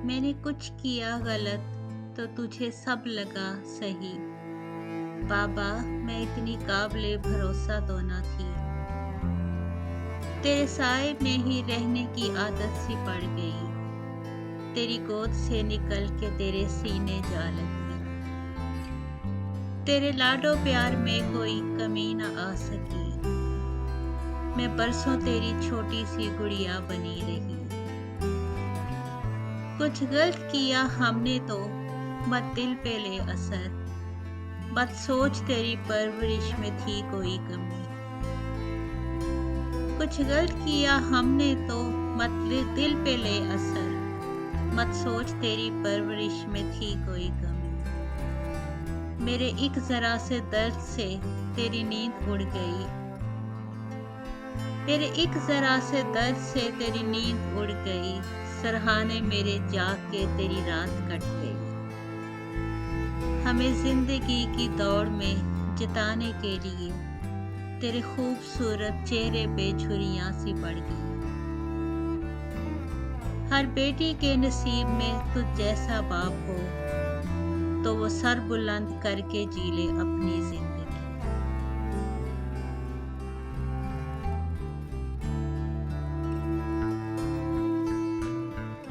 मैंने कुछ किया गलत तो तुझे सब लगा सही। बाबा, मैं इतनी काबिले भरोसा तो न थी। तेरे साए में ही रहने की आदत सी पड़ गई। तेरी गोद से निकल के तेरे सीने जा लगी। तेरे लाडो प्यार में कोई कमी न आ सकी। मैं बरसों तेरी छोटी सी गुड़िया बनी रही। कुछ गलत किया हमने तो मत दिल पे ले असर। मत सोच तेरी परवरिश में थी कोई कमी। कुछ गलत किया हमने तो मत दिल पे ले असर। मत सोच तेरी परवरिश में थी कोई कमी। मेरे एक जरा से दर्द से तेरी नींद उड़ गई। मेरे एक जरा से दर्द से तेरी नींद उड़ गई। सरहाने मेरे जाग के तेरी रात कट गई। हमें जिंदगी की दौड़ में जिताने के लिए तेरे खूबसूरत चेहरे पे छुरियां सी पड़ गई। हर बेटी के नसीब में तुझ जैसा बाप हो तो वो सर बुलंद करके जी ले अपनी जिंदगी।